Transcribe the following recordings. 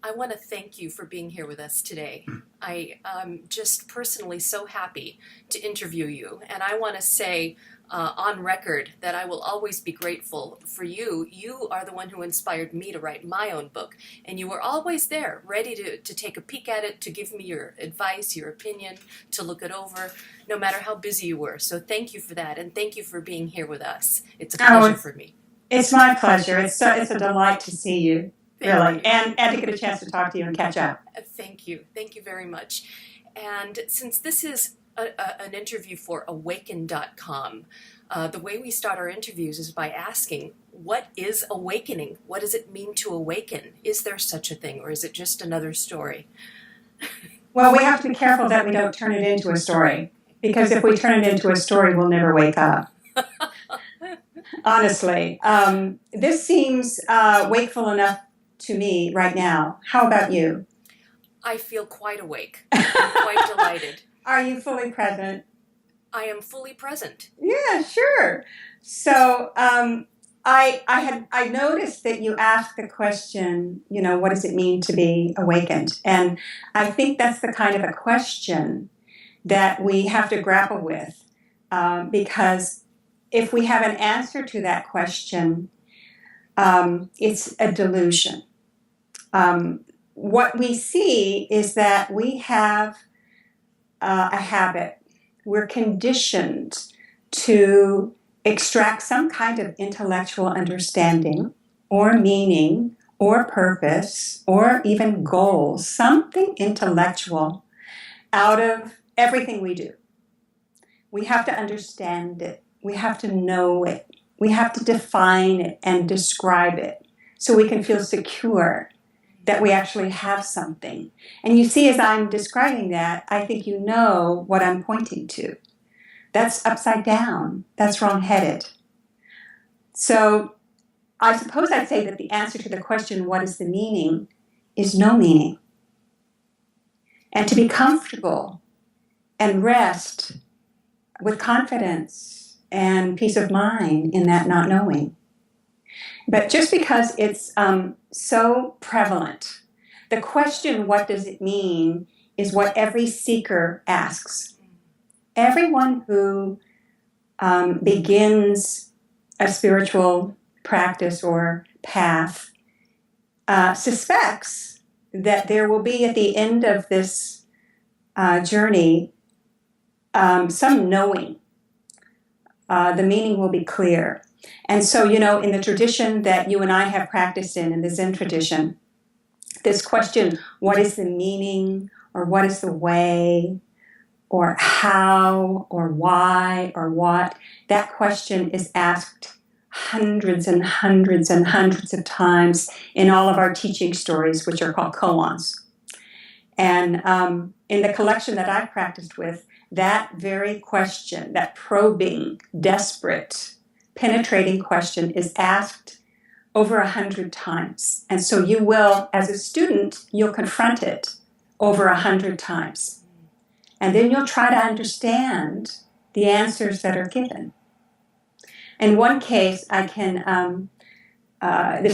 I want to thank you for being here with us today. I am just personally so happy to interview you, and I want to say on record that I will always be grateful for you. You are the one who inspired me to write my own book, and you were always there, ready to take a peek at it, to give me your advice, your opinion, to look it over, no matter how busy you were. So thank you for that, and thank you for being here with us. It's a Oh, pleasure it's, for me. it's my pleasure. It's a delight to see you, Thank really, you. and to get a chance to talk to you and catch up. Thank you. Thank you very much. And since this is an interview for Awaken.com, the way we start our interviews is by asking, what is awakening? What does it mean to awaken? Is there such a thing, or is it just another story? Well, we have to be careful that we don't turn it into a story, because if we turn it into a story, we'll never wake up. Honestly, this seems wakeful enough to me right now. How about you? I feel quite awake. I'm quite delighted. Are you fully present? I am fully present. Yeah, sure. So I noticed that you asked the question, what does it mean to be awakened? And I think that's the kind of a question that we have to grapple with, because if we have an answer to that question, it's a delusion. What we see is that we have a habit. We're conditioned to extract some kind of intellectual understanding or meaning or purpose or even goals, something intellectual out of everything we do. We have to understand it. We have to know it. We have to define it and describe it so we can feel secure that we actually have something. And you see, as I'm describing that, I think you know what I'm pointing to. That's upside down. That's wrong-headed. So I suppose I'd say that the answer to the question, what is the meaning, is no meaning. And to be comfortable and rest with confidence and peace of mind in that not knowing. But just because it's so prevalent, the question, what does it mean, is what every seeker asks. Everyone who begins a spiritual practice or path suspects that there will be at the end of this journey some knowing. The meaning will be clear. And so, in the tradition that you and I have practiced in the Zen tradition, this question, what is the meaning, or what is the way, or how, or why, or what, that question is asked hundreds and hundreds and hundreds of times in all of our teaching stories, which are called koans. And in the collection that I've practiced with, that very question, that probing, desperate, penetrating question is asked over 100 times. And so you will, as a student, you'll confront it over 100 times. And then you'll try to understand the answers that are given. In one case, this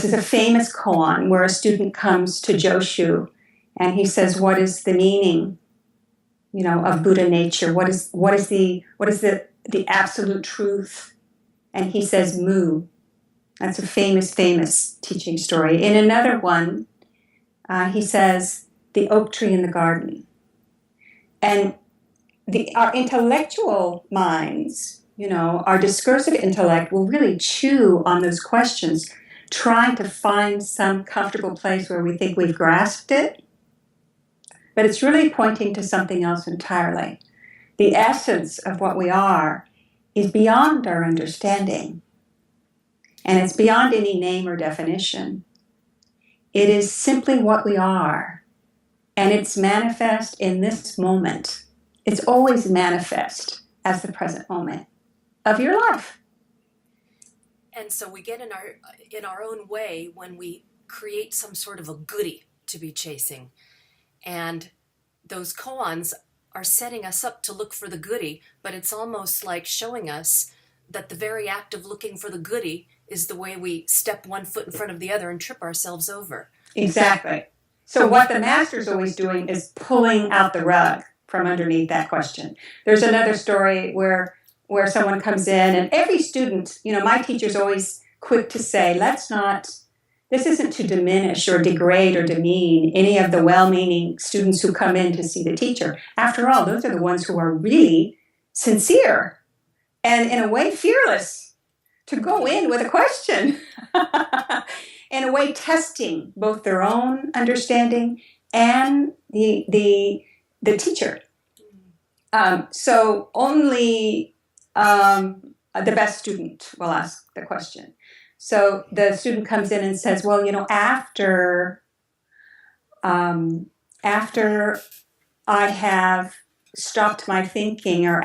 is a famous koan where a student comes to Joshu and he says, what is the meaning, of Buddha nature? What is the absolute truth? And he says, mu. That's a famous teaching story. In another one, he says, the oak tree in the garden. And our intellectual minds, our discursive intellect will really chew on those questions, trying to find some comfortable place where we think we've grasped it. But it's really pointing to something else entirely. The essence of what we are is beyond our understanding. And it's beyond any name or definition. It is simply what we are. And it's manifest in this moment. It's always manifest as the present moment of your life. And so we get in our own way when we create some sort of a goodie to be chasing. And those koans are setting us up to look for the goodie, but it's almost like showing us that the very act of looking for the goodie is the way we step one foot in front of the other and trip ourselves over. Exactly. So what the master's always doing is pulling out the rug from underneath that question. There's another story where someone comes in, and every student, my teacher's always quick to say, this isn't to diminish or degrade or demean any of the well-meaning students who come in to see the teacher. After all, those are the ones who are really sincere and in a way fearless to go in with a question. In a way testing both their own understanding and the teacher. So only the best student will ask the question. So the student comes in and says, well, after I have stopped my thinking, or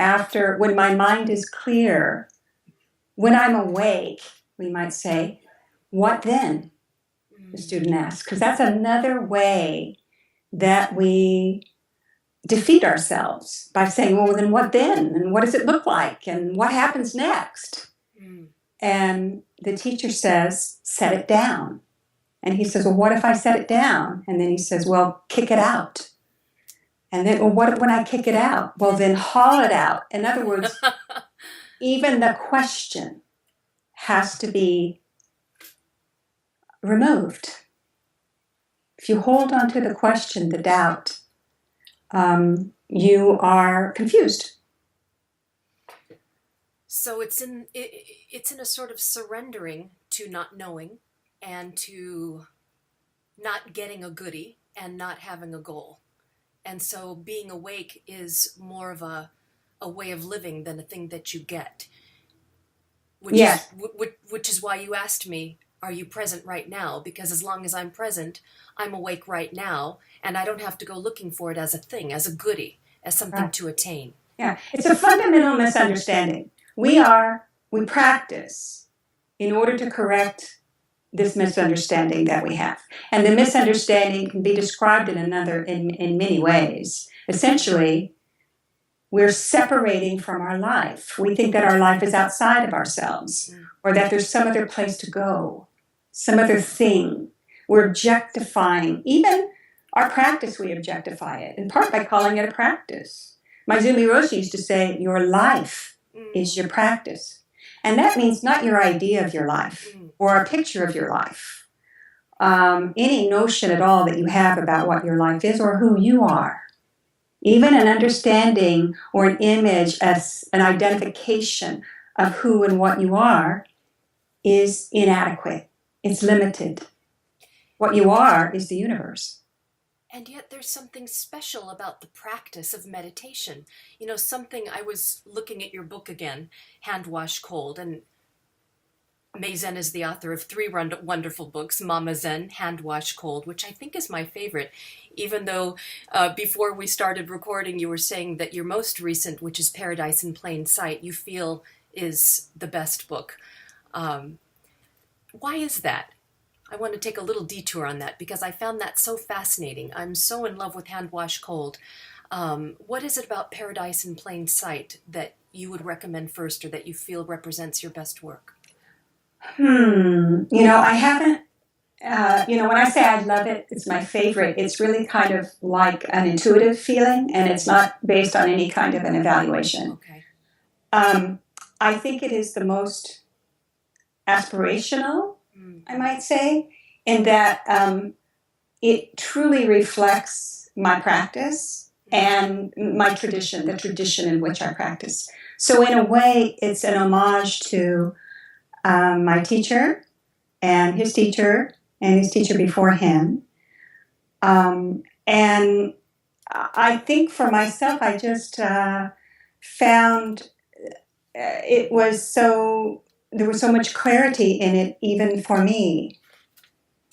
when my mind is clear, when I'm awake, we might say, what then? The student asks, because that's another way that we defeat ourselves by saying, well, then what then? And what does it look like? And what happens next? And the teacher says, set it down. And he says, well, what if I set it down? And then he says, well, kick it out. And then, well, what when I kick it out? Well, then haul it out. In other words, even the question has to be removed. If you hold on to the question, the doubt, you are confused. So it's in a sort of surrendering to not knowing and to not getting a goodie and not having a goal. And so being awake is more of a way of living than a thing that you get. Which is why you asked me, are you present right now? Because as long as I'm present, I'm awake right now, and I don't have to go looking for it as a thing, as a goodie, as something to attain. Yeah, it's a fundamental misunderstanding. We practice in order to correct this misunderstanding that we have. And the misunderstanding can be described in many ways. Essentially, we're separating from our life. We think that our life is outside of ourselves, or that there's some other place to go, some other thing. We're objectifying. Even our practice, we objectify it, in part by calling it a practice. Maizumi Roshi used to say, your life is your practice. And that means not your idea of your life or a picture of your life. Any notion at all that you have about what your life is or who you are. Even an understanding or an image as an identification of who and what you are is inadequate. It's limited. What you are is the universe. And yet there's something special about the practice of meditation. Something, I was looking at your book again, Hand Wash Cold, and Mei Zen is the author of 3 wonderful books, Mama Zen, Hand Wash Cold, which I think is my favorite, even though before we started recording you were saying that your most recent, which is Paradise in Plain Sight, you feel is the best book. Why is that? I want to take a little detour on that because I found that so fascinating. I'm so in love with Hand Wash Cold. What is it about Paradise in Plain Sight that you would recommend first, or that you feel represents your best work? I haven't, when I say I love it, it's my favorite. It's really kind of like an intuitive feeling, and it's not based on any kind of an evaluation. Okay. I think it is the most aspirational, I might say, in that it truly reflects my practice and my tradition, the tradition in which I practice. So in a way, it's an homage to my teacher and his teacher before him. And I think for myself, I just found there was so much clarity in it, even for me.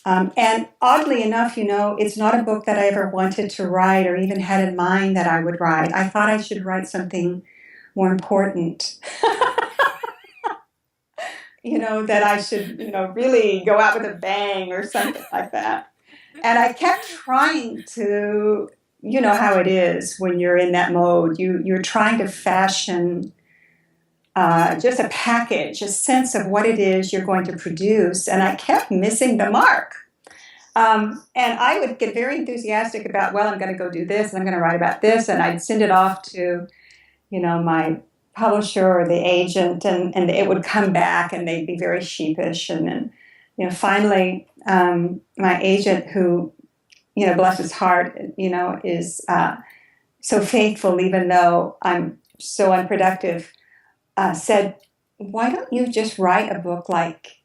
And oddly enough, it's not a book that I ever wanted to write or even had in mind that I would write. I thought I should write something more important. That I should, really go out with a bang or something like that. And I kept trying to, how it is when you're in that mode. You're trying to fashion just a package, a sense of what it is you're going to produce. And I kept missing the mark. And I would get very enthusiastic about, well, I'm going to go do this, and I'm going to write about this, and I'd send it off to, my publisher or the agent, and it would come back, and they'd be very sheepish. And then, finally, my agent, who, bless his heart, is so faithful, even though I'm so unproductive, said, why don't you just write a book like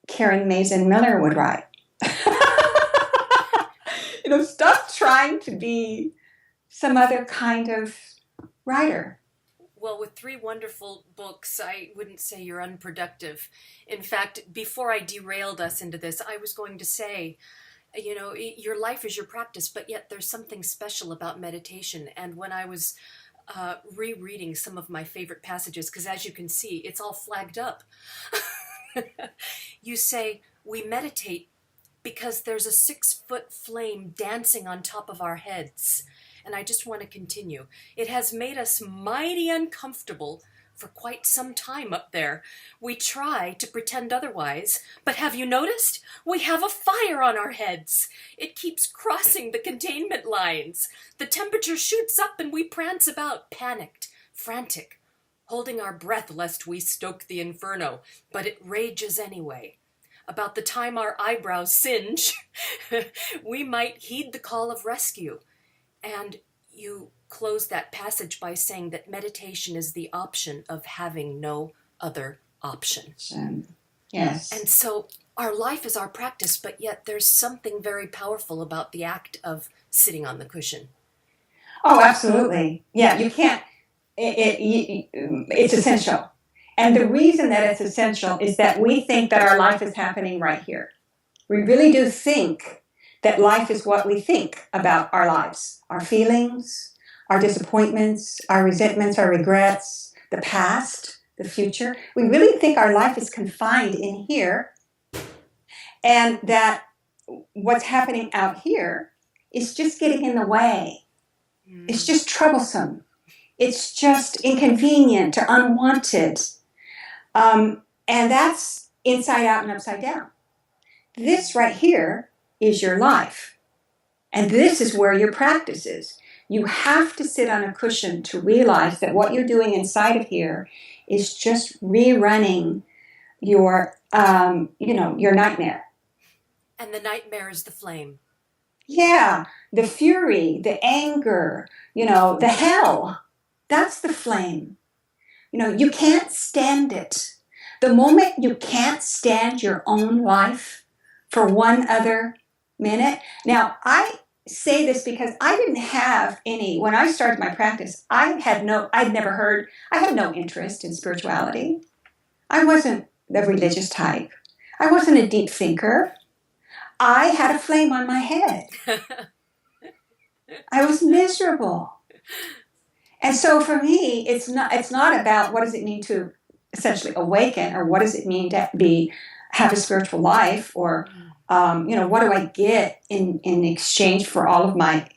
Karen Mazin Miller would write? Stop trying to be some other kind of writer. Well, with 3 wonderful books, I wouldn't say you're unproductive. In fact, before I derailed us into this, I was going to say, your life is your practice, but yet there's something special about meditation. And when I was rereading some of my favorite passages, because as you can see, it's all flagged up. You say, we meditate because there's a 6-foot flame dancing on top of our heads. And I just want to continue. It has made us mighty uncomfortable for quite some time up there. We try to pretend otherwise, but have you noticed? We have a fire on our heads. It keeps crossing the containment lines. The temperature shoots up and we prance about, panicked, frantic, holding our breath lest we stoke the inferno, but it rages anyway. About the time our eyebrows singe, we might heed the call of rescue. And you close that passage by saying that meditation is the option of having no other option. Yes. And so our life is our practice, but yet there's something very powerful about the act of sitting on the cushion. Oh, absolutely. Yeah, you can't, it's essential. And the reason that it's essential is that we think that our life is happening right here. We really do think that life is what we think about our lives, our feelings, our disappointments, our resentments, our regrets, the past, the future. We really think our life is confined in here, and that what's happening out here is just getting in the way. It's just troublesome. It's just inconvenient or unwanted. And that's inside out and upside down. This right here is your life. And this is where your practice is. You have to sit on a cushion to realize that what you're doing inside of here is just rerunning your, your nightmare. And the nightmare is the flame. Yeah, the fury, the anger, the hell. That's the flame. You can't stand it. The moment you can't stand your own life for one other minute. Now, I say this because I didn't have when I started my practice, I had no interest in spirituality. I wasn't the religious type. I wasn't a deep thinker. I had a flame on my head. I was miserable. And so for me, it's not about what does it mean to essentially awaken, or what does it mean to have a spiritual life, or what do I get in exchange for all of my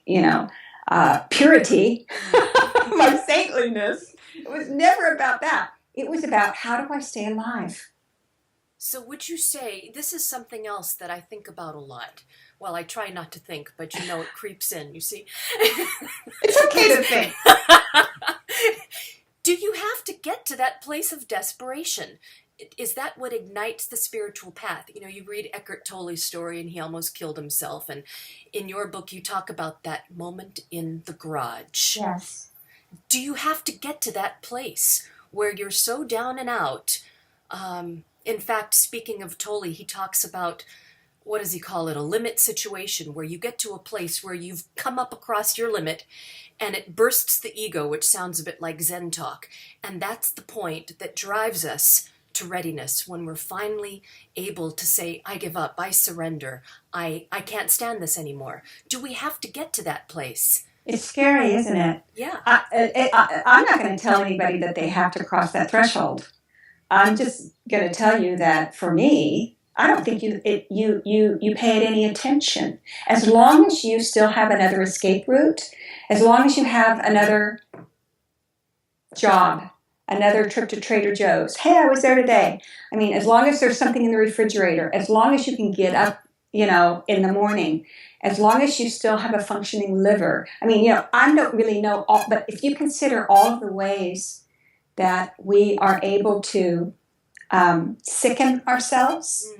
purity, my saintliness. It was never about that. It was about, how do I stay alive? So would you say, this is something else that I think about a lot. Well, I try not to think, but it creeps in, you see. It's okay to think. Do you have to get to that place of desperation? Is that what ignites the spiritual path? You read Eckhart Tolle's story and he almost killed himself. And in your book, you talk about that moment in the garage. Yes. Do you have to get to that place where you're so down and out? In fact, speaking of Tolle, he talks about, what does he call it, a limit situation, where you get to a place where you've come up across your limit and it bursts the ego, which sounds a bit like Zen talk. And that's the point that drives us to readiness, when we're finally able to say, I give up, I surrender, I can't stand this anymore. Do we have to get to that place? It's scary, isn't it? Yeah. I'm not going to tell anybody that they have to cross that threshold. I'm just going to tell you that for me, I don't think you paid any attention. As long as you still have another escape route, as long as you have another job, another trip to Trader Joe's. Hey, I was there today. I mean, as long as there's something in the refrigerator, as long as you can get up in the morning, as long as you still have a functioning liver. I mean, I don't really know all, but if you consider all of the ways that we are able to sicken ourselves,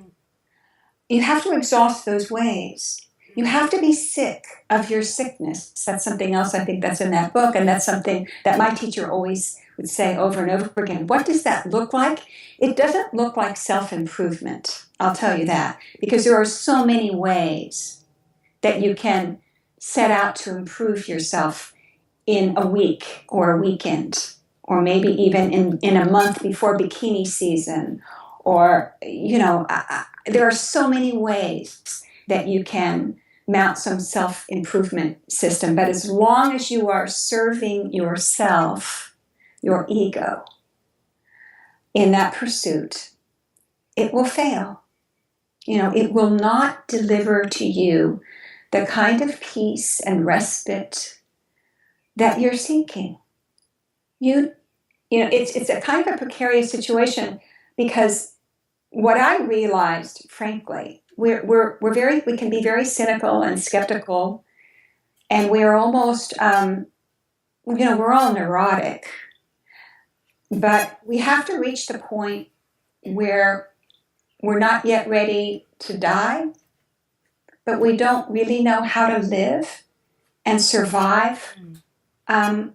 you have to exhaust those ways. You have to be sick of your sickness. That's something else I think that's in that book, and that's something that my teacher always would say over and over again. What does that look like? It doesn't look like self-improvement, I'll tell you that, because there are so many ways that you can set out to improve yourself in a week or a weekend, or maybe even in a month before bikini season, or, there are so many ways that you can mount some self-improvement system. But as long as you are serving yourself, your ego, in that pursuit, it will fail. It will not deliver to you the kind of peace and respite that you're seeking. It's a kind of a precarious situation, because what I realized, frankly, we can be very cynical and skeptical, and we're almost we're all neurotic, but we have to reach the point where we're not yet ready to die, but we don't really know how to live and survive in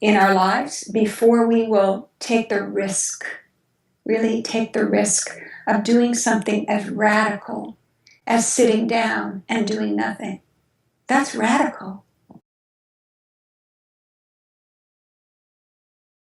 our lives before we will really take the risk of doing something as radical as sitting down and doing nothing. That's radical.